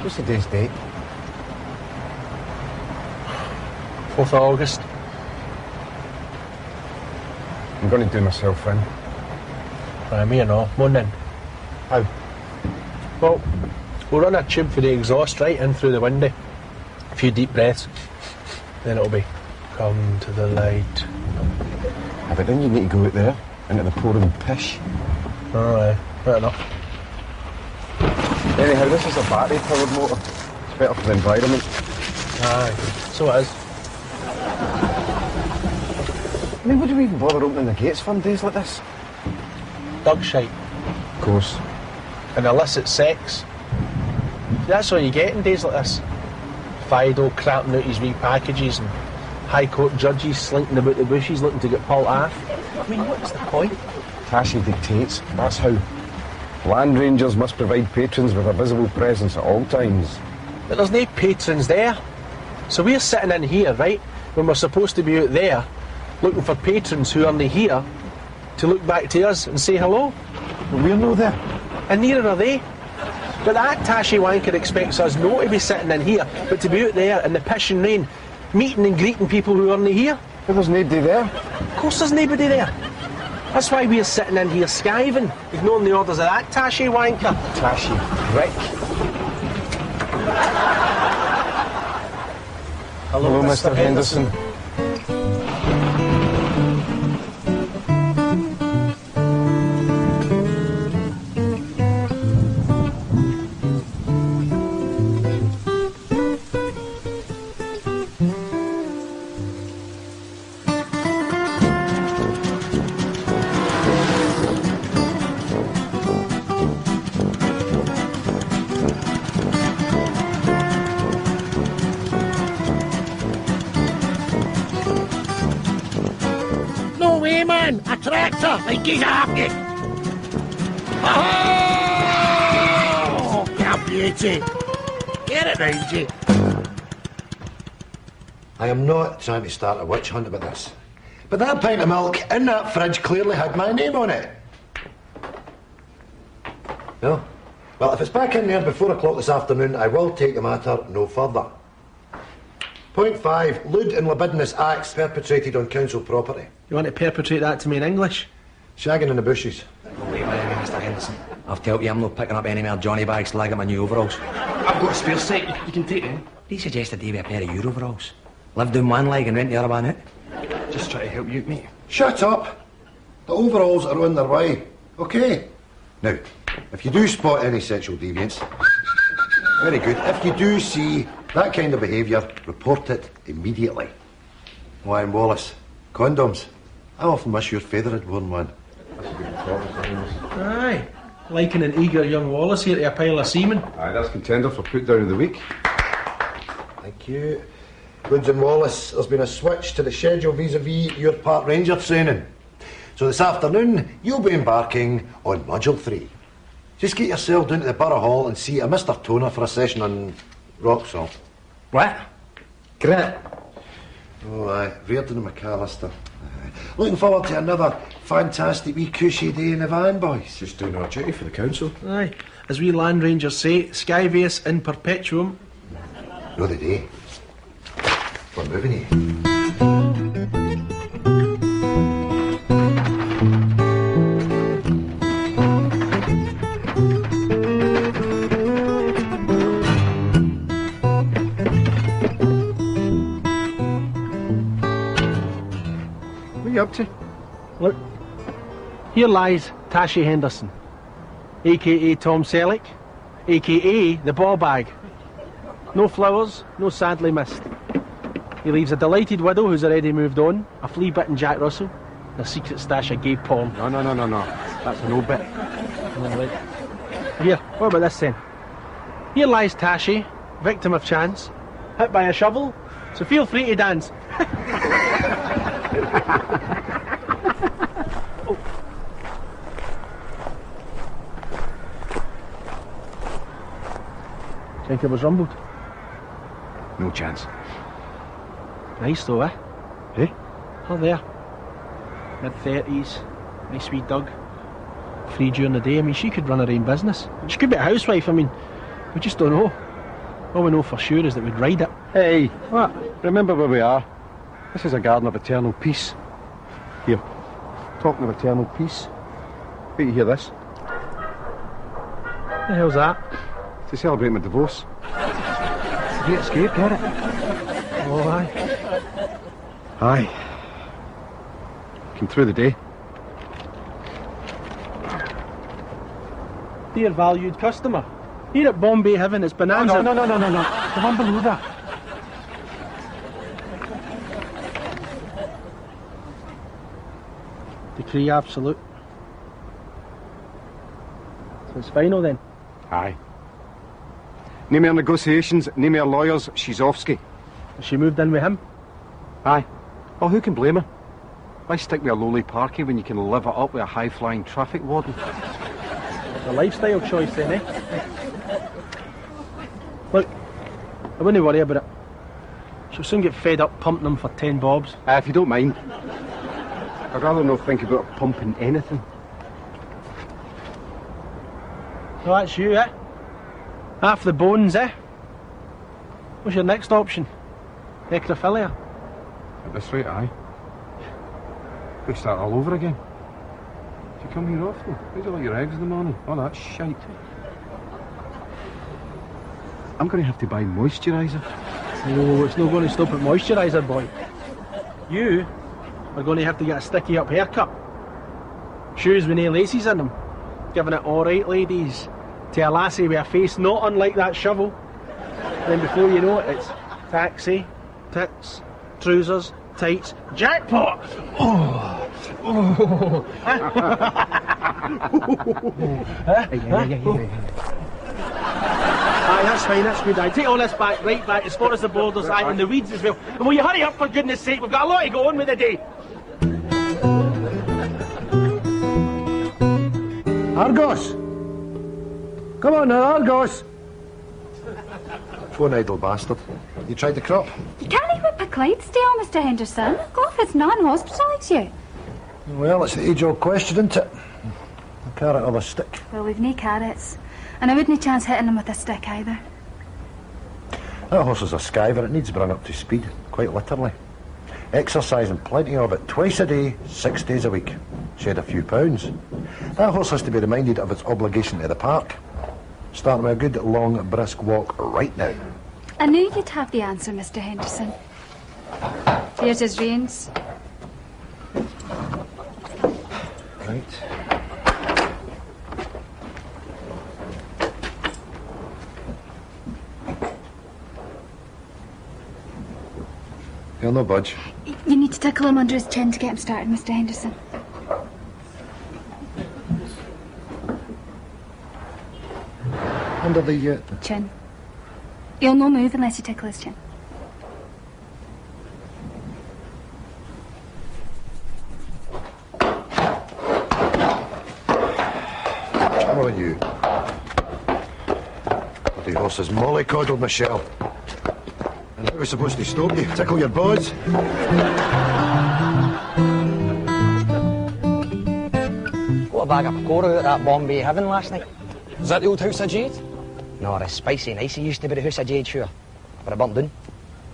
What's the day's date? 4th of August. I'm going to do myself in. Me or no, come on then. How? Well, we'll run a tube for the exhaust right in through the window. A few deep breaths. Then it'll be, come to the light. But then you need to go out there, into the pouring pish. Oh, aye, fair enough. Anyhow, this is a battery-powered motor. It's better for the environment. Aye, so it is. I mean, what do we even bother opening the gates for on days like this? Dog shite. Of course. And illicit sex. That's all you get in days like this. Fido crapping out his wee packages and High Court judges slinking about the bushes looking to get pulled off. I mean, what's the point? Tashi dictates. That's how. Land rangers must provide patrons with a visible presence at all times. But there's no patrons there. So we're sitting in here, right, when we're supposed to be out there looking for patrons who aren't here to look back to us and say hello. And we're no there. And neither are they. But that Tashi wanker expects us not to be sitting in here, but to be out there in the pish and rain, meeting and greeting people who aren't here. But there's nobody there. Of course there's nobody there. That's why we're sitting in here skiving, ignoring the orders of that Tashi wanker. Tashi prick. Hello, Mr. Henderson. A tractor, like he's after. Oh! Get beauty. Get it round you. I am not trying to start a witch hunt about this. But that pint of milk in that fridge clearly had my name on it. No? Well, if it's back in there before 4 o'clock this afternoon, I will take the matter no further. Point 5, lewd and libidinous acts perpetrated on council property. You want to perpetrate that to me in English? Shagging in the bushes. Oh, wait a minute, Mr. Henderson. I've told you I'm not picking up any more Johnny bags till I get my new overalls. I've got a spare set, you can take them. He suggested they with a pair of your overalls. Live down one leg and rent the other one out. Just try to help you, mate. Shut up! The overalls are on their way, okay? Now, if you do spot any sexual deviance, very good. If you do see that kind of behaviour, report it immediately. Why, and Wallace, condoms. I often wish your father had worn one. That's a good thought, Mr. Henderson. Aye. Liking an eager young Wallace here to a pile of semen. Aye, that's contender for put down of the week. Thank you. Woods and Wallace, there's been a switch to the schedule vis-a-vis your park ranger training. So this afternoon, you'll be embarking on Module 3. Just get yourself down to the Borough Hall and see a Mr. Toner for a session on Rocksalt. What? Grit. Oh, aye. Reardon and McAllister. Aye. Looking forward to another fantastic wee cushy day in the van, boys. Just doing our duty for the council. Aye. As we land rangers say, Skyvius in perpetuum. No, the day. We're moving here. What are you up to? Look, here lies Tashi Henderson, a.k.a. Tom Selleck, a.k.a. the ball bag. No flowers, no sadly missed. He leaves a delighted widow who's already moved on, a flea-bitten Jack Russell, and a secret stash of gay porn. No. That's an old bit. Here, what about this then? Here lies Tashi, victim of chance, hit by a shovel, so feel free to dance. Oh. Think it was rumbled? No chance. Nice though, eh? Eh? Oh, there. Mid-30s, nice wee dug. Free during the day. I mean, she could run her own business. She could be a housewife, I mean, we just don't know. All we know for sure is that we'd ride it. Hey, what? Remember where we are. This is a garden of eternal peace. Here, talking of eternal peace. Wait, you hear this? The hell's that? To celebrate my divorce. It's a great escape, get it? Oh, aye. Aye. Came through the day. Dear valued customer, here at Bombay Heaven it's bonanza. No. The one below that. Decree absolute. So it's final then. Aye. No more negotiations, no more lawyers, she's offski. She moved in with him. Aye. Well, who can blame her? Why stick with a lowly parky when you can live it up with a high-flying traffic warden? A lifestyle choice then, eh? Look, I wouldn't worry about it. She'll soon get fed up pumping them for 10 bobs. If you don't mind. I'd rather not think about pumping anything. So that's you, eh? Half the bones, eh? What's your next option? Necrophilia? At this rate, aye. We start all over again. Do you come here often? How do you like your eggs in the morning? All that shite. I'm going to have to buy moisturiser. No, it's not going to stop at moisturiser, boy. You are going to have to get a sticky up haircut. Shoes with no laces in them. Giving it all right, ladies. To a lassie with a face not unlike that shovel. Then before you know it, it's taxi, tits, trousers, tights, jackpot! Oh! Aye, that's fine, that's good. I take all this back, right back, as far as the borders, aye, and the weeds as well. And will you hurry up, for goodness sake? We've got a lot to go on with the day. Argos! Come on now, Argos! Phone idle bastard. You tried the crop? You can't whip a Clydesdale, Mr. Henderson. Golf is non-hospitalise you. Well, it's the age-old question, isn't it? A carrot or a stick? Well, we've no carrots. And I wouldn't chance hitting him with a stick either. That horse is a skiver. It needs bring up to speed, quite literally. Exercising plenty of it, twice a day, 6 days a week. Shed a few pounds. That horse has to be reminded of its obligation to the park. Starting with a good, long, brisk walk right now. I knew you'd have the answer, Mr. Henderson. Here's his reins. Right. He'll no budge. You need to tickle him under his chin to get him started, Mr. Henderson. Under the Chin. He'll no move unless you tickle his chin. Come on, you. The horse is mollycoddled, Michelle. And how are we supposed to stop you? Tickle your balls? Got a bag of pakora out at that Bombay Heaven last night. Is that the old house of Jade? No, the spicy and icy used to be the house of Jade, sure. But I burnt down.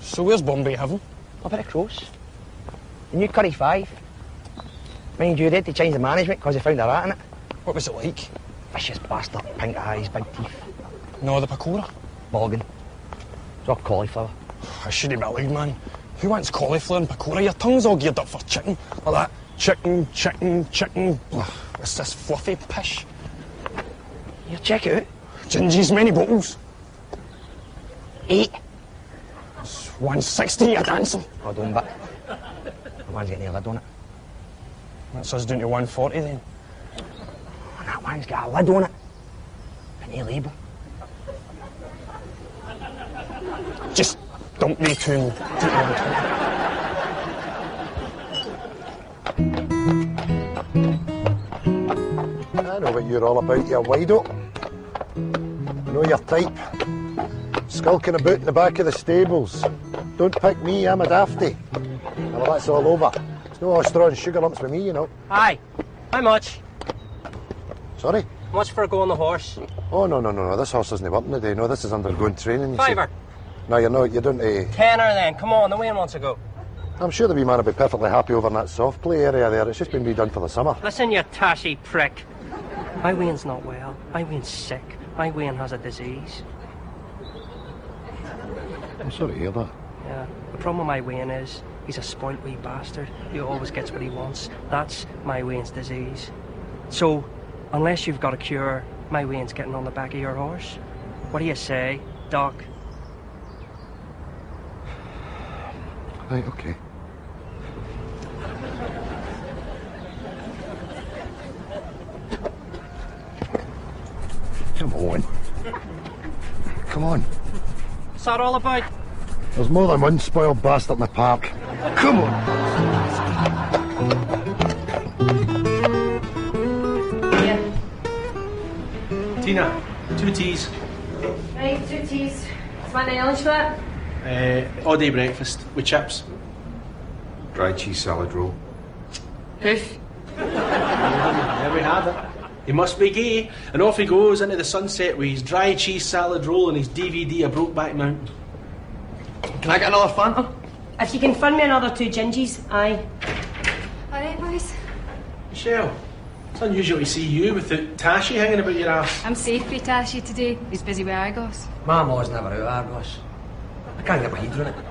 So where's Bombay Heaven? Up very close. The new Curry 5. Mind you, they had to change the management because they found a rat in it. What was it like? Vicious bastard, pink eyes, big teeth. No, the pakora? Boggin. It's all cauliflower. I shouldn't be allowed, man. Who wants cauliflower and pakora? Your tongue's all geared up for chicken. Like that. Chicken, chicken, chicken. Ugh, what's this fluffy pish? Here, check it out. Gingy's many bottles. 8. It's 160, you're dancing. Oh, don't but. The one's getting a lid on it. That's us down to 140 then. And that one's got a lid on it. And no label. Just don't be too... I know what you're all about, you wido. I know your type. Skulking about in the back of the stables. Don't pick me, I'm a dafty. Well, that's all over. There's no straw and sugar lumps with me, you know. Hi. How much? Sorry? Much for a go on the horse? Oh, no. This horse isn't working today. No, this is undergoing training. Fiver. No, you're not. You don't. Tenner then. Come on, the wean wants to go. I'm sure the wee man will be perfectly happy over in that soft play area there. It's just been redone for the summer. Listen, you tashy prick. My wean's not well. My wean's sick. My wean has a disease. I'm sorry to hear that. Yeah. The problem with my wean is he's a spoilt wee bastard. He always gets what he wants. That's my wean's disease. So, unless you've got a cure, my wean's getting on the back of your horse. What do you say, Doc? Right, okay. Come on. Come on. What's that all about? There's more than one spoiled bastard in the park. Come on. Yeah. Tina, 2 teas. Right, 2 teas. Want any lunch for that? All day breakfast with chips. Dry cheese salad roll. Hoof. There we have it. He must be gay, and off he goes into the sunset with his dry cheese salad roll and his DVD of Brokeback Mountain. Can I get another Fanta? If you can fund me another 2 gingies, aye. Alright, boys. Michelle, it's unusual to see you without Tashi hanging about your ass. I'm safe for Tashi today. He's busy with Argos. My maw's never out of Argos. I can't get my head around it.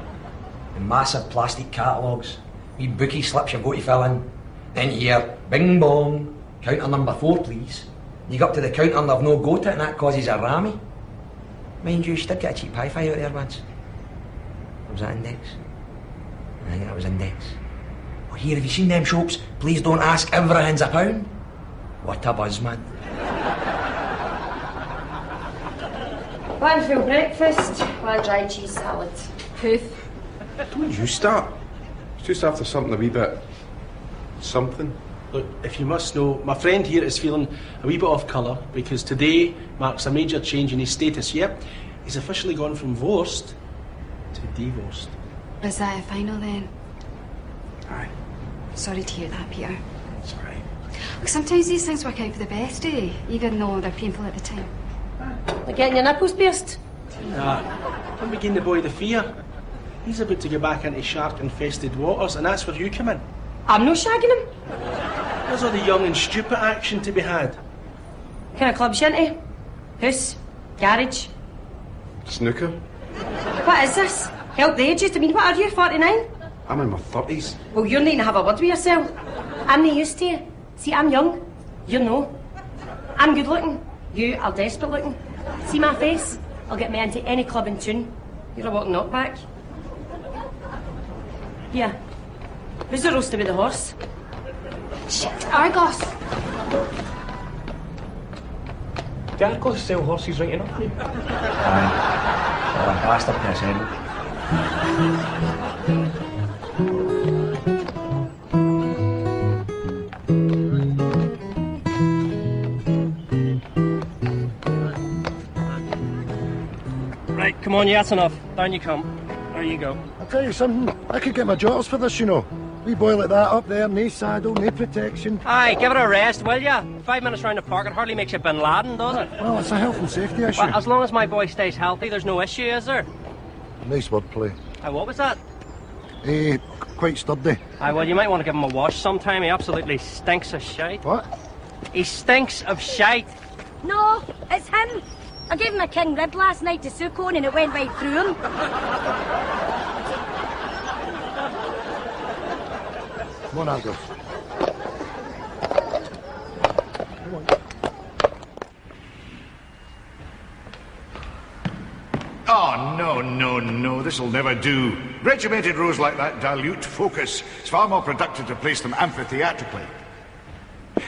And massive plastic catalogues. Wee bookie slips you've got to fill in. Then you hear, bing bong, counter number 4 please. You go up to the counter and they've no got it and that causes a rammy. Mind you, she did get a cheap hi-fi out there once. Was that Index? I think that was Index. Oh, here, have you seen them shops? Please don't ask, everything's £1. What a buzz, man. One full breakfast, 1 dry cheese salad. Hoof. Don't you start. It's just after something a wee bit... something. Look, if you must know, my friend here is feeling a wee bit off colour because today marks a major change in his status. Yep, he's officially gone from divorced to divorced. Is that a final then? Aye. Sorry to hear that, Peter. It's alright. Look, sometimes these things work out for the best, eh? Even though they're painful at the time. Like getting your nipples pierced? Nah, don't begin the boy the fear. He's about to get back into shark-infested waters, and that's where you come in. I'm no shagging him. There's all the young and stupid action to be had. Kind of clubs you into? House? Garage? Snooker. What is this? Help the ages. I mean, what are you, 49? I'm in my 30s. Well, you're needing to have a word with yourself. I'm not used to you. See, I'm young. You're no. I'm good looking. You are desperate looking. See my face? I'll get me into any club in tune. You're a walking knockback. Yeah. Who's the roaster with the horse? Shit, Argos! Do Argos sell horses right enough? Aye. Well, a bastard to assemble. Right, come on, yeah, that's enough. Down you come. There you go. I'll tell you something, I could get my jotters for this, you know. We boil like that up there, no saddle, no protection. Aye, give it a rest, will ya? 5 minutes round the park, it hardly makes you Bin Laden, does it? Well, it's a health and safety issue. Well, as long as my boy stays healthy, there's no issue, is there? Nice wordplay. Aye, what was that? Quite sturdy. Aye, well, you might want to give him a wash sometime. He absolutely stinks of shite. What? He stinks of shite. No, it's him. I gave him a king rib last night to suck on and it went right through him. Come on, Argos. Oh, no. This'll never do. Regimented rows like that dilute focus. It's far more productive to place them amphitheatrically.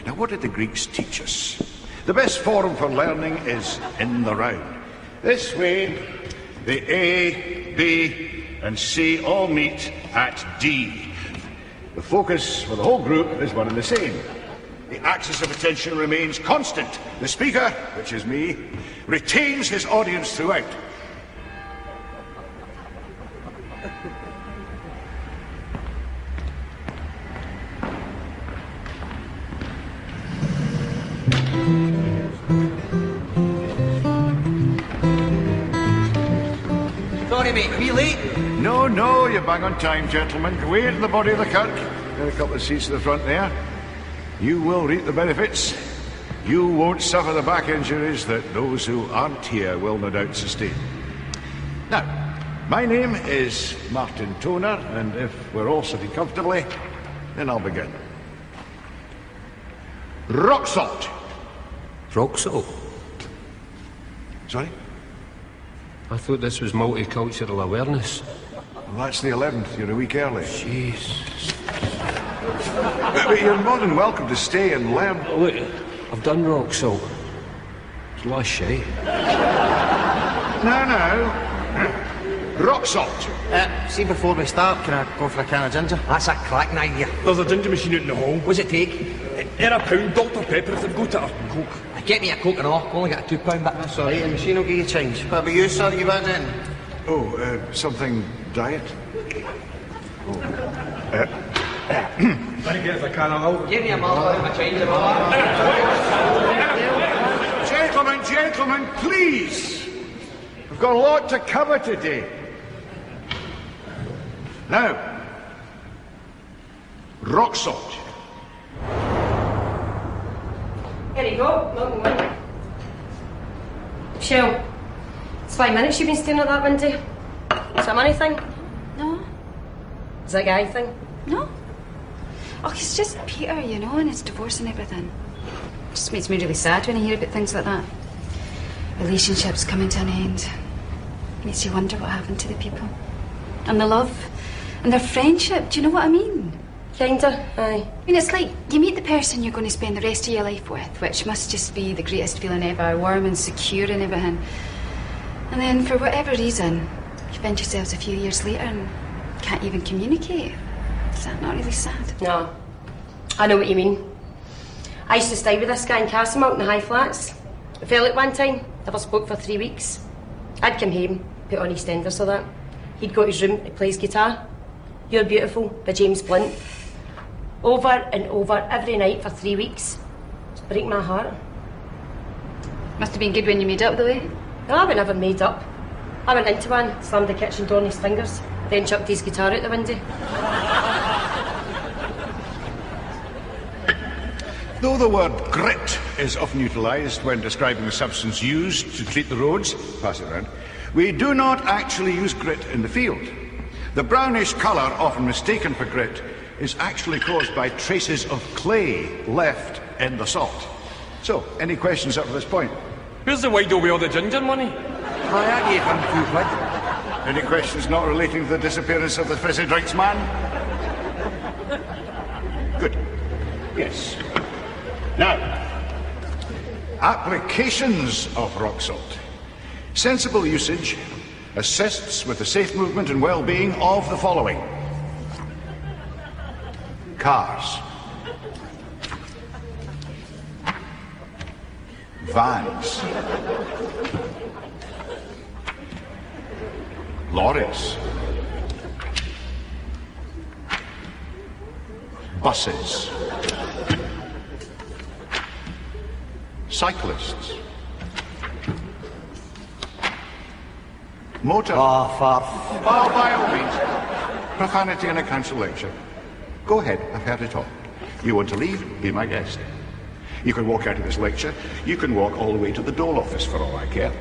Now, what did the Greeks teach us? The best forum for learning is in the round. This way, the A, B, and C all meet at D. The focus for the whole group is one and the same. The axis of attention remains constant. The speaker, which is me, retains his audience throughout. mate. Are we late? No, no, you're bang on time, gentlemen. Away into the body of the kirk. There are a couple of seats at the front there. You will reap the benefits. You won't suffer the back injuries that those who aren't here will no doubt sustain. Now, my name is Martin Toner, and if we're all sitting comfortably, then I'll begin. Rocksalt. Rocksalt? Sorry? I thought this was multicultural awareness. Well, that's the 11th. You're a week early. Jesus. But you're more than welcome to stay and learn. Look, I've done Rocksalt. It's less shy. No. Rocksalt. See, before we start, can I go for a can of ginger? That's a cracking idea. There's a ginger machine out in the hall. What's it take? In a pound, Dr. Pepper if they've got it, or Coke. Get me a Coke and all. Only got a £2 bit. That's all right, the machine will give you change. What about you, sir? You back then? Oh, something diet? Let me get us a can of Aldi. Give me a marble and a change of all. Gentlemen, please! We've got a lot to cover today. Now, Rocksalt. Here you go, milk and wine. Shell, it's 5 minutes you've been staring at that window. Is that a money thing? No. Is that a guy thing? No. Oh, he's just Peter, you know, and his divorce and everything. It just makes me really sad when I hear about things like that. Relationships coming to an end. Makes you wonder what happened to the people. And the love. And their friendship, do you know what I mean? Kinda, aye. I mean, it's like you meet the person you're going to spend the rest of your life with, which must just be the greatest feeling ever, warm and secure and everything. And then, for whatever reason, you find yourselves a few years later and can't even communicate. Is that not really sad? No. I know what you mean. I used to stay with this guy in Castlemilk in the high flats. I fell out one time, never spoke for 3 weeks. I'd come home, put on EastEnders or that. He'd go to his room, he plays guitar. You're Beautiful by James Blunt. Over and over every night for 3 weeks. Just break my heart. Must have been good when you made up, though, eh? No, we never made up. I went into one, slammed the kitchen door on his fingers, then chucked his guitar out the window. Though the word grit is often utilised when describing the substance used to treat the roads, pass it round, we do not actually use grit in the field. The brownish colour, often mistaken for grit, is actually caused by traces of clay left in the salt. So, any questions up to this point? Where's the widow with all the ginger money? I gave him £2. Any questions not relating to the disappearance of the fizzy drinks man? Good. Yes. Now, applications of Rocksalt. Sensible usage assists with the safe movement and well-being of the following. Cars. Vans. Lorries. Buses. Cyclists. Motor. Oh, By all means. Profanity in a council lecture. Go ahead, I've heard it all. You want to leave? Be my guest. You can walk out of this lecture. You can walk all the way to the dole office for all I care.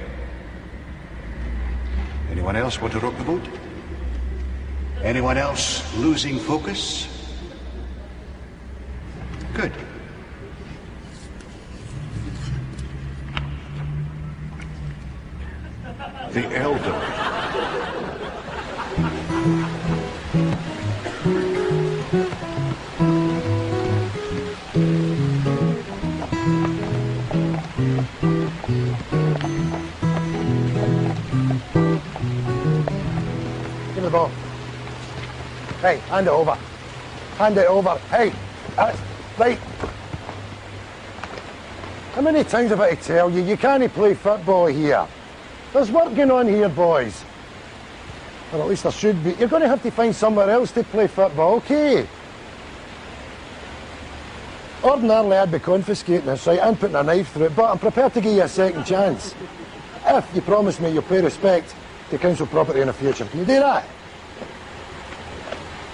Anyone else want to rock the boat? Anyone else losing focus? Good. The elderly. Give me the ball. Hey, hand it over. Hand it over. Hey, right. How many times have I to tell you, you can't play football here? There's work going on here, boys. Or at least there should be. You're going to have to find somewhere else to play football, okay? Ordinarily, I'd be confiscating this, right, and putting a knife through it, but I'm prepared to give you a second chance. If you promise me you'll pay respect to council property in the future. Can you do that?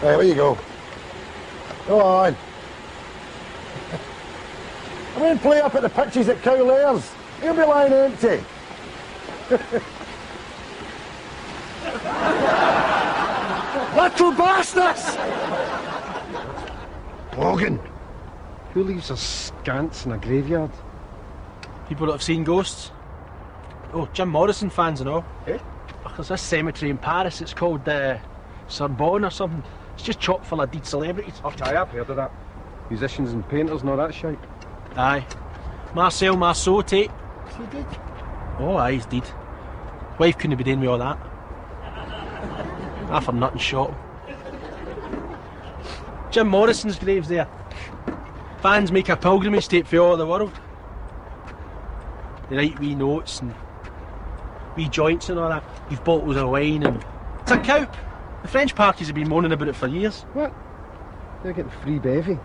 Right, where you go? Go on. I mean, play up at the pitches at Cowlairs. He'll be lying empty. Little bastards! Logan, who leaves their scants in a graveyard? People that have seen ghosts. Oh, Jim Morrison fans and all. Eh? Oh, there's this cemetery in Paris, it's called Sorbonne or something. It's just chock full of dead celebrities. Aye, I've heard of that. Musicians and painters and all that shite. Aye. Marcel Marceau, Tate. He did. Oh, aye, he's dead. Wife couldn't be doing with all that. I for nothing shot him. Jim Morrison's grave's there. Fans make a pilgrimage to it for all the world. They write wee notes and wee joints and all that. You've bottles of wine and... It's a cowp. The French parties have been moaning about it for years. What? They're getting free bevy.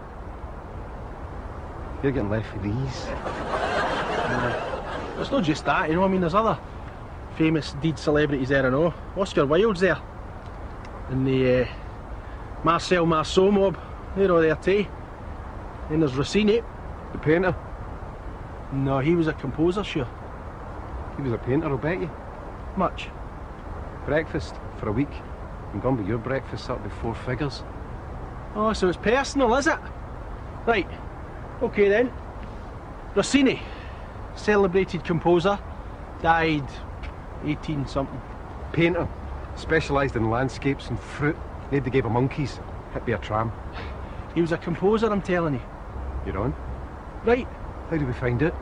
You're getting left with these. It's not just that, you know, I mean, there's other famous deed celebrities there, I know. Oscar Wilde's there. And the Marcel Marceau mob, they're all there too. And there's Rossini. The painter? No, he was a composer, sure. He was a painter, I'll bet you. Much. Breakfast for a week. I'm going to be your breakfast, that'll be 4 figures. Oh, so it's personal, is it? Right. Okay then. Rossini, celebrated composer, died 18 something. Painter, specialised in landscapes and fruit. Nobody gave him monkeys. Hit by a tram. He was a composer, I'm telling you. You're on? Right. How do we find it?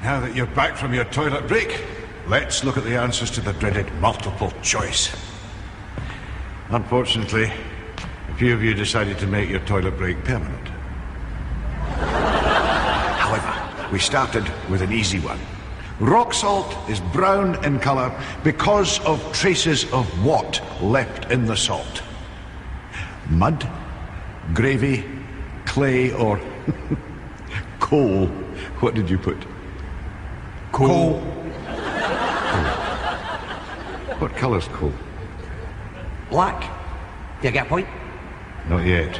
Now that you're back from your toilet break, let's look at the answers to the dreaded multiple choice. Unfortunately, a few of you decided to make your toilet break permanent. However, we started with an easy one. Rock salt is brown in colour because of traces of what left in the salt? Mud, gravy, clay, or coal? What did you put? Coal. What colour's coal? Black. Do you get a point? Not yet.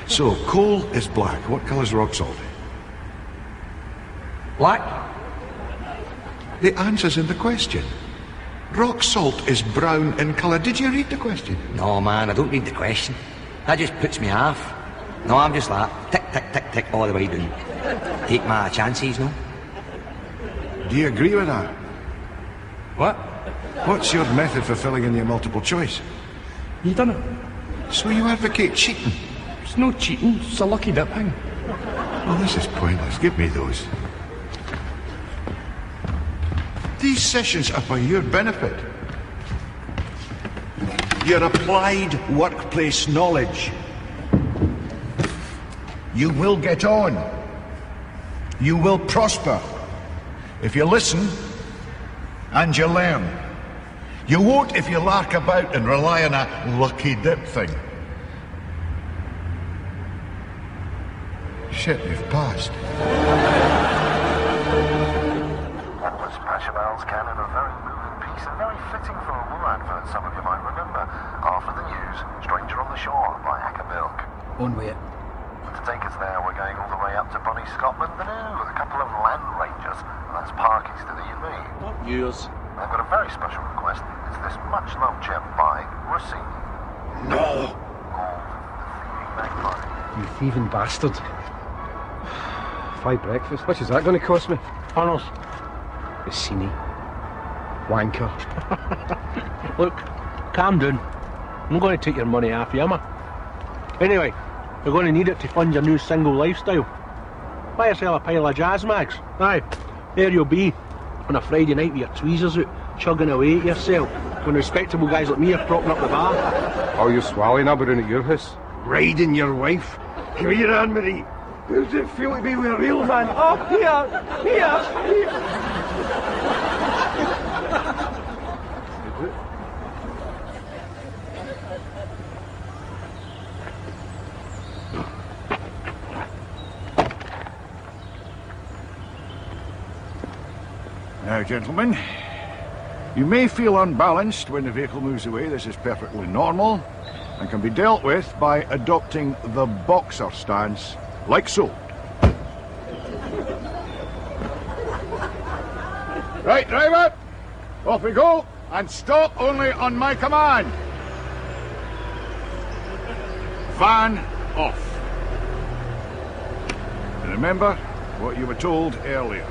So, coal is black. What colour's rock salt? Black. The answer's in the question. Rock salt is brown in colour. Did you read the question? No, man, I don't read the question. That just puts me off. No, I'm just like, tick, tick, tick, tick, all the way down. Take my chances, no? Do you agree with that? What? What's your method for filling in your multiple choice? You done it. So you advocate cheating? It's no cheating, it's a lucky dip thing. Oh, this is pointless. Give me those. These sessions are for your benefit. Your applied workplace knowledge. You will get on. You will prosper. If you listen and you learn. You won't if you lark about and rely on a lucky dip thing. Shit, you've passed. That was Pachelbel's canon, a very moving piece and very fitting for a wool advert, some of you might remember. After the news, Stranger on the Shore by Acapulco. On with it. To take us there, we're going all the way up to Bonnie, Scotland. No, a couple of land rangers. That's Parkies to the and me. Not yours. I've got a very special request. It's this much-loved gem by Rossini. No! Called The Thieving Magpie. You thieving bastard. 5 breakfast. How much is that going to cost me? Tunnels. Rossini. Wanker. Look, calm down. I'm going to take your money off you, am I? Anyway, you're going to need it to fund your new single lifestyle. Buy yourself a pile of jazz mags. Aye, there you'll be on a Friday night with your tweezers out, chugging away at yourself, when respectable guys like me are propping up the bar. Oh, you're swallowing up around at your house. Riding your wife. Give me your hand, Marie. How does it feel to be with a real man? Oh, here. Now, gentlemen, you may feel unbalanced when the vehicle moves away. This is perfectly normal and can be dealt with by adopting the boxer stance, like so. Right, driver, off we go, and stop only on my command. Van off. And remember what you were told earlier.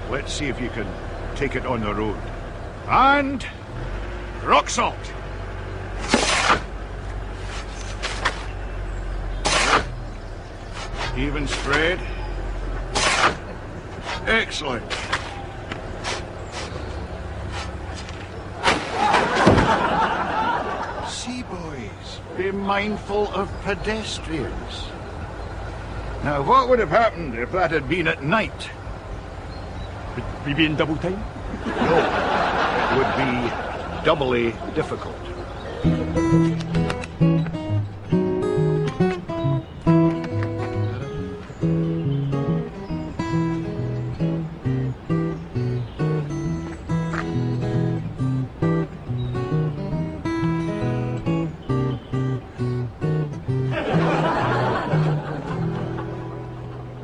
Let's see if you can take it on the road. And Rocksalt. Even spread. Excellent. See, boys, be mindful of pedestrians. Now, what would have happened if that had been at night? Would we be in double time? No, it would be doubly difficult.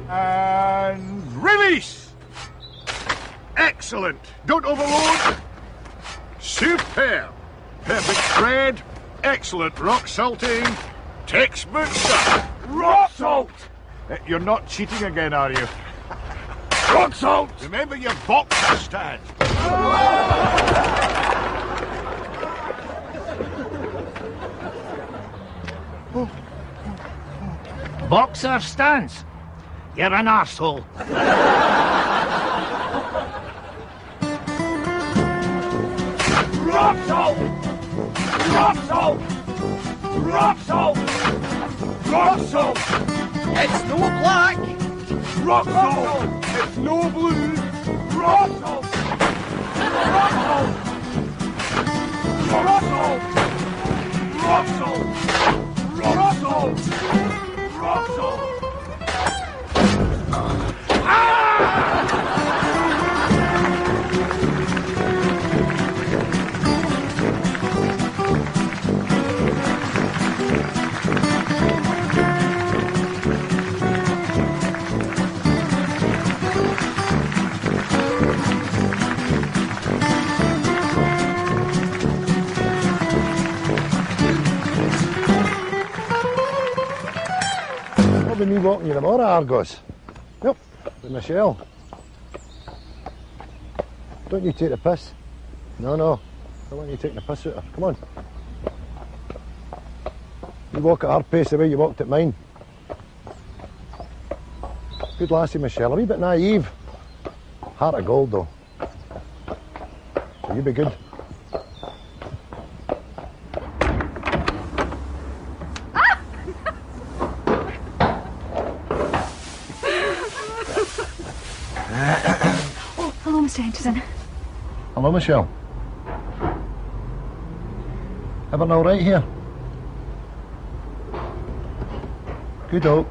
And release! Excellent. Don't overload. Superb. Perfect spread. Excellent rock salting. Textbook stuff. Rock salt! You're not cheating again, are you? Rock salt! Remember your boxer stand. Boxer stance. You're an arsehole. Rock salt! Rock salt! Rock salt! Rock salt! It's no black! Rock salt! It's no blue! Rock salt! Rock salt! Rock salt! Rock salt! Rock salt! Rock salt! I'll be me walking you tomorrow, Argos. Yep, with Michelle. Don't you take the piss. No, no. I don't want you taking the piss out of her. Come on. You walk at her pace the way you walked at mine. Good lassie, Michelle. A wee bit naive. Heart of gold, though. So you be good. Oh, hello, Mr. Henderson. Hello, Michelle. Everything all right here? Good hope.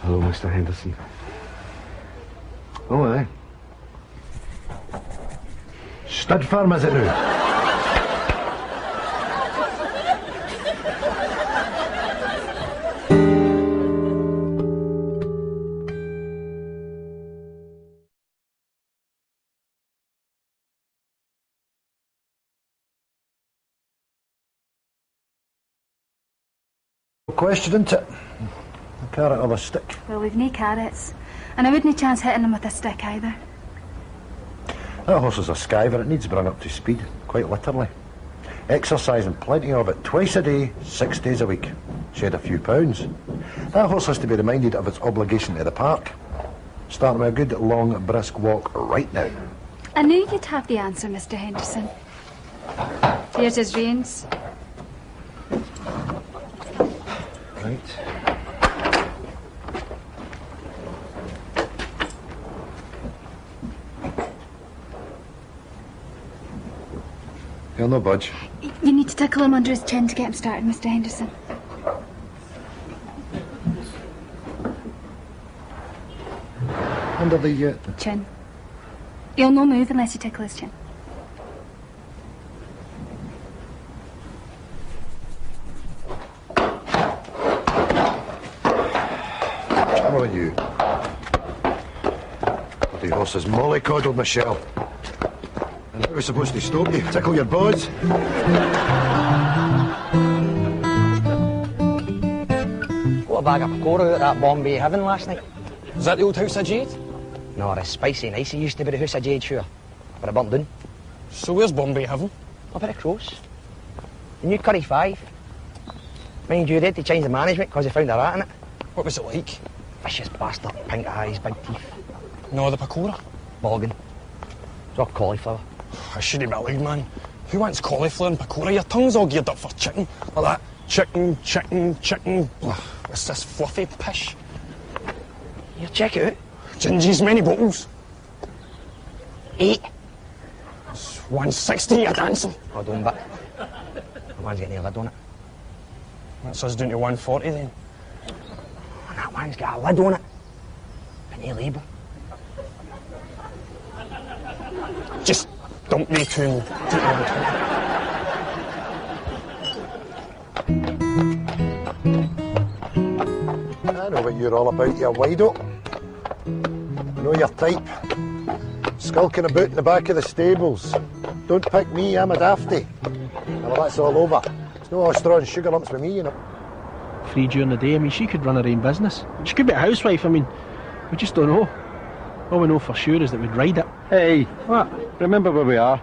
Hello, Mr. Henderson. Oh, aye. Stud firm, is it now? Question, isn't it? A carrot or a stick? Well, we've no carrots. And I wouldn't chance hitting him with a stick either. That horse is a skiver. It needs bring up to speed, quite literally. Exercising plenty of it, twice a day, 6 days a week. Shed a few pounds. That horse has to be reminded of its obligation to the park. Starting with a good, long, brisk walk right now. I knew you'd have the answer, Mr. Henderson. Here's his reins. Right. He'll no budge. You need to tickle him under his chin to get him started, Mr. Henderson. Under the, Chin. He'll no move unless you tickle his chin. How about you? The horse has mollycoddled Michelle. And how are we supposed to stop you? Tickle your bods? Got a bag of pakora out of that Bombay Heaven last night. Is that the old house of Jade? No, the spicy nice it used to be the house of Jade, sure. But I burnt down. So where's Bombay Heaven? Up at the Cross. The new Curry 5. Mind you, they had to change the management because they found a rat in it. What was it like? Vicious bastard, pink eyes, big teeth. No, the pakora? Boggin. It's all cauliflower. I shouldn't be allowed, man. Who wants cauliflower and pakora? Your tongue's all geared up for chicken. Like that. Chicken, chicken, chicken. Ugh, what's this fluffy pish? Here, check it out. Gingy's many bottles. 8. It's 160, you're dancing. Oh, don't but. The one's getting a lid on it. That's us down to 140 then. And that one's got a lid on it. But no label. Just dump me two and take me I know what you're all about, you wido. I know your type. Skulking about in the back of the stables. Don't pick me, I'm a dafty. Well, that's all over. There's no straw and sugar lumps with me, you know. Free during the day, I mean, she could run her own business. She could be a housewife, I mean, we just don't know. All we know for sure is that we'd ride it. Hey, what? Remember where we are.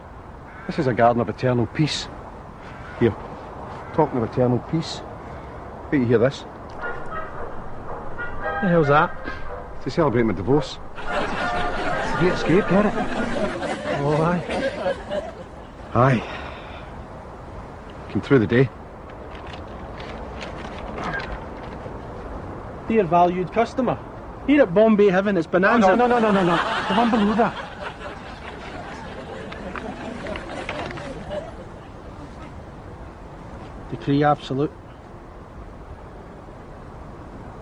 This is a garden of eternal peace. Here, talking of eternal peace. Wait, you hear this? What the hell's that? To celebrate my divorce. It's a great escape, get it? Oh, aye. Aye. Came through the day. Dear valued customer, here at Bombay Heaven it's bonanza. No. The one below that. Decree absolute.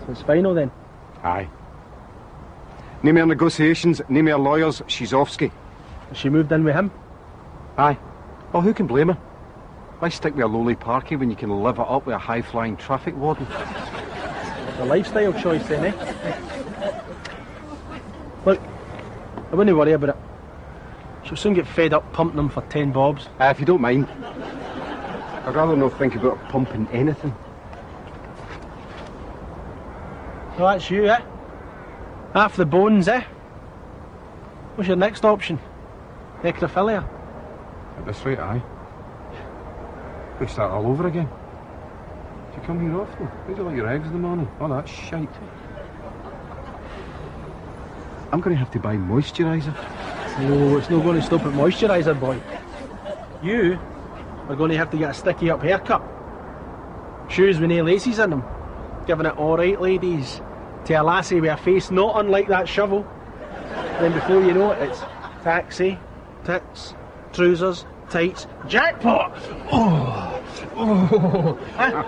So it's final then? Aye. No more negotiations, no more lawyers, she's offski. She moved in with him? Aye. Well, who can blame her? Why stick with a lowly parky when you can live it up with a high-flying traffic warden? A lifestyle choice then, eh? Look, I wouldn't worry about it. She'll soon get fed up pumping them for 10 bobs. If you don't mind. I'd rather not think about pumping anything. So that's you, eh? Half the bones, eh? What's your next option? Necrophilia? At this rate, aye. We start all over again. Do you come here often? Where do you like your eggs in the morning? All that shite. I'm going to have to buy moisturiser. No, it's not going to stop at moisturiser, boy. You are going to have to get a sticky up haircut. Shoes with no laces in them. Giving it all right, ladies. To a lassie with a face not unlike that shovel. Then before you know it, it's taxi, tits, trousers, tights, jackpot! Oh! Oh! Aye,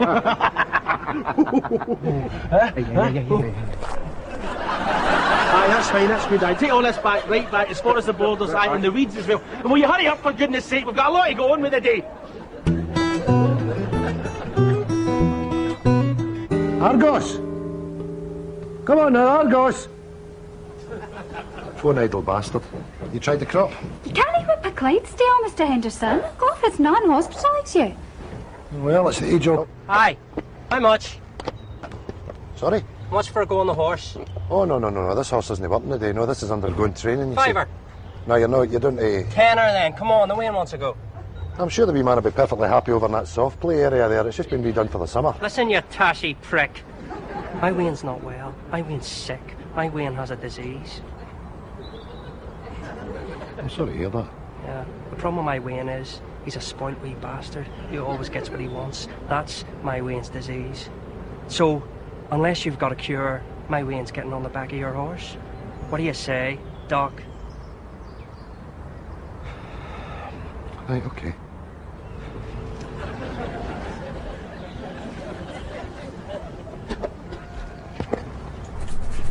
that's fine, that's good. I take all this back, right back, as far as the borders, aye, and the weeds as well. And will you hurry up, for goodness sake? We've got a lot to go on with the day. Argos! Come on now, Argos! Phone idle bastard. You tried the crop? You can't whip a Clydesdale, Mr. Henderson. Go off, it's non-hospitalise you. Well, it's the age of... Hi. How much? Sorry? How much for a go on the horse? Oh, no. This horse isn't working today. No, this is undergoing training, you see. Fiver. No, you're not. You're doing a... Tenner then. Come on, the Wayne wants to go. I'm sure the wee man will be perfectly happy over in that soft play area there. It's just been redone for the summer. Listen, you tashy prick. My Wayne's not well. My Wayne's sick. My Wayne has a disease. I'm sorry to hear that. Yeah. The problem with my Wayne is he's a spoilt wee bastard. He always gets what he wants. That's my Wayne's disease. So, unless you've got a cure, my Wayne's getting on the back of your horse. What do you say, Doc? Right, okay.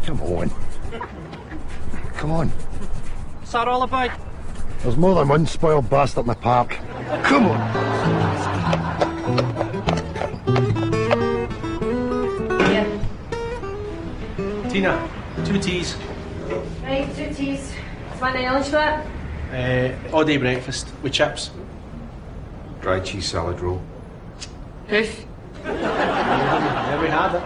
Come on. Come on. What's that all about? There's more than one spoiled bastard in the park. Come on. Yeah. Tina, 2 teas. Right, 2 teas. Want any lunch for that? All day breakfast with chips. Dry cheese salad roll. Hoof. There we have it.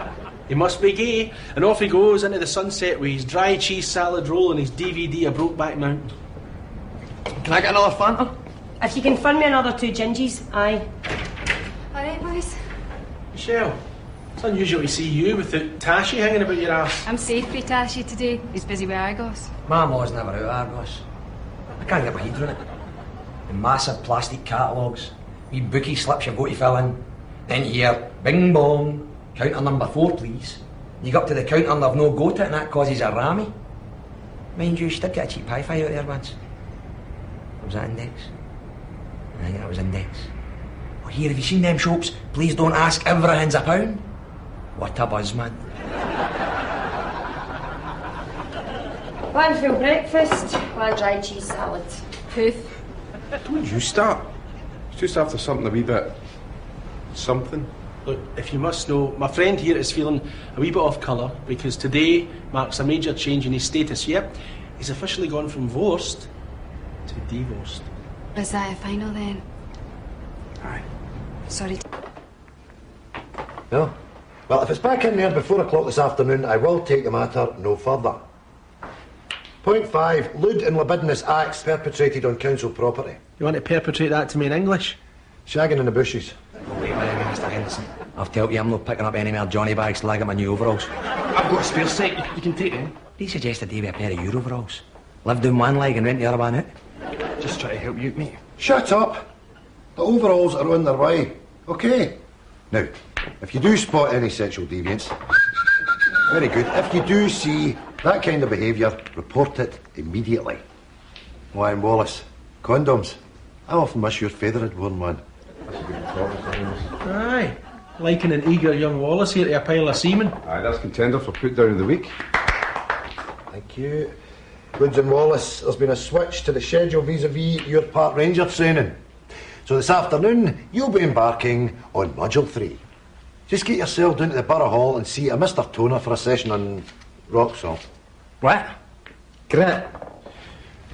He must be gay, and off he goes into the sunset with his dry cheese salad roll and his DVD of Brokeback Mountain. Can I get another Fanta? If you can fund me another 2 gingies, aye. All right, boys. Michelle, it's unusual to see you without Tashi hanging about your ass. I'm safe for Tashi today. He's busy with Argos. My maw's never out of Argos. I can't get my head around it. The massive plastic catalogues, wee bookie slips you've got to fill in. Then you hear, bing bong, counter number 4 please. You go up to the counter and they've no go to it and that causes a rammy. Mind you, she did get a cheap hi-fi out there once. Was that Index? I think that was Index. Oh, here, have you seen them shops? Please don't ask, everything's a £1. What a buzz, man. One full breakfast, 1 dry cheese salad. Hoof. Don't you start. It's just after something a wee bit... something. Look, if you must know, my friend here is feeling a wee bit off colour because today marks a major change in his status. Yep, he's officially gone from divorced to divorced. Is that a final then? Aye. Sorry. No? Well, if it's back in there before 4 o'clock this afternoon, I will take the matter no further. Point 5. Lewd and libidinous acts perpetrated on council property. You want to perpetrate that to me in English? Shagging in the bushes. Oh, wait a minute, Mr. Henderson. I've told you I'm not picking up any more Johnny bags till I get my new overalls. I've got a spare set. You can take them. He suggested they wear a pair of your overalls. Live down one leg and rent the other one out. Just try to help you, mate. Shut up! The overalls are on their way. Okay? Now, if you do spot any sexual deviance, very good. If you do see that kind of behaviour, report it immediately. Why, and Wallace, condoms. I often wish your father had worn one. That's a good thought. Aye. Liking an eager young Wallace here to a pile of semen. Aye, that's contender for put down of the week. Thank you. Woods and Wallace, there's been a switch to the schedule vis-a-vis your park ranger training. So this afternoon, you'll be embarking on Module 3. Just get yourself down to the Borough Hall and see a Mr. Toner for a session on Rocksalt. What? Grit.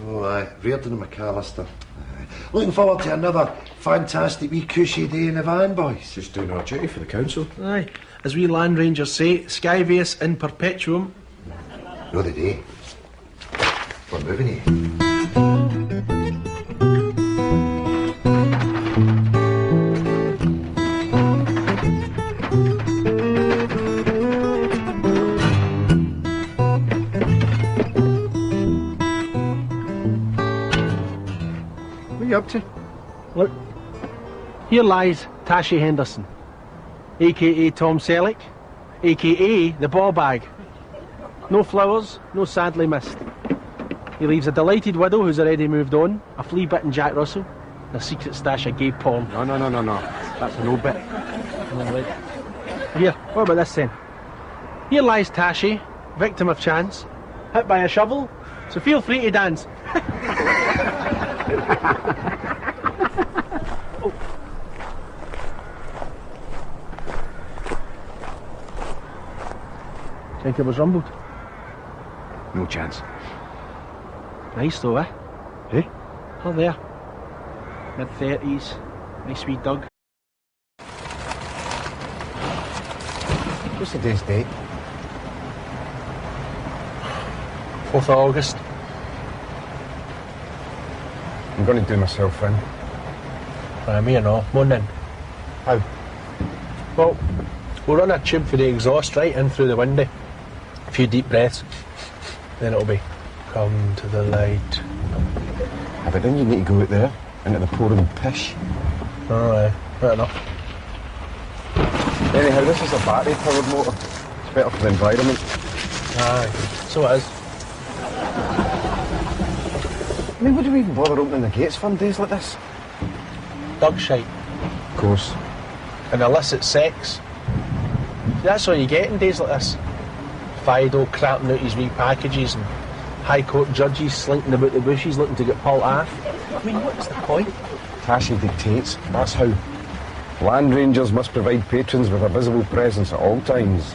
Oh, aye. Reardon and McAllister. Aye. Looking forward to another fantastic wee cushy day in the van, boys. Just doing our duty for the council. Aye. As we land rangers say, Skyvius in perpetuum. No, the day. We're moving here. What are you up to? Look, here lies Tashi Henderson, a.k.a. Tom Selleck, a.k.a. the ball bag. No flowers, no sadly missed. He leaves a delighted widow who's already moved on, a flea-bitten Jack Russell, and a secret stash of gay porn. No. That's no bit. Here, what about this then? Here lies Tashi, victim of chance, hit by a shovel, so feel free to dance. Oh. Think it was rumbled? No chance. Nice though, eh? Eh? Oh, there. Mid-30s. Nice wee Doug. What's today's date? 4th of August. I'm going to do myself in. Me or no, morning. How? Well, we'll run a tube for the exhaust right in through the window. A few deep breaths. Then it'll be, come to the light. Yeah, but then you need to go out there, into the pouring pish. Alright, fair enough. Anyhow, this is a battery-powered motor. It's better for the environment. Aye, so it is. I mean, would we even bother opening the gates for days like this? Dog shite. Of course. And illicit sex. See, that's all you get in days like this. Fido cramping out his wee packages and High Court judges slinking about the bushes looking to get pulled off. I mean, what's the point? Tashi dictates. That's how. Land rangers must provide patrons with a visible presence at all times.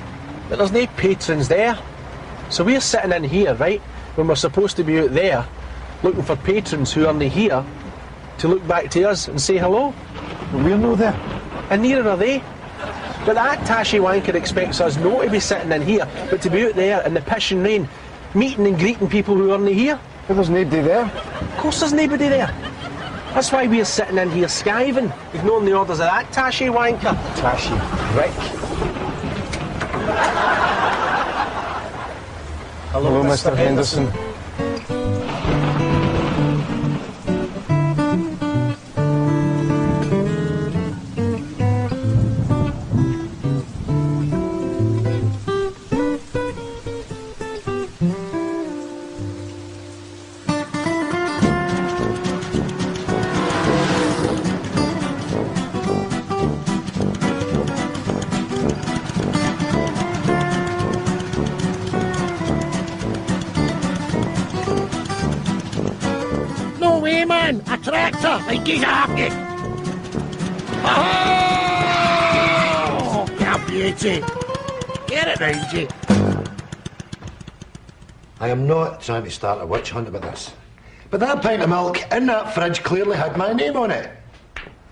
But there's no patrons there. So we're sitting in here, right, when we're supposed to be out there looking for patrons who aren't here to look back to us and say hello. Well, we're not there. And neither are they. But that Tashi wanker expects us not to be sitting in here, but to be out there in the piss and rain, meeting and greeting people who aren't here. But there's nobody there. Of course there's nobody there. That's why we're sitting in here skiving, ignoring the orders of that Tashi wanker. Tashi, Rick. Hello, Mr. Henderson. A tractor, like he's after it. Oh, क्या beauty. Get it round you. I am not trying to start a witch hunt about this. But that pint of milk in that fridge clearly had my name on it.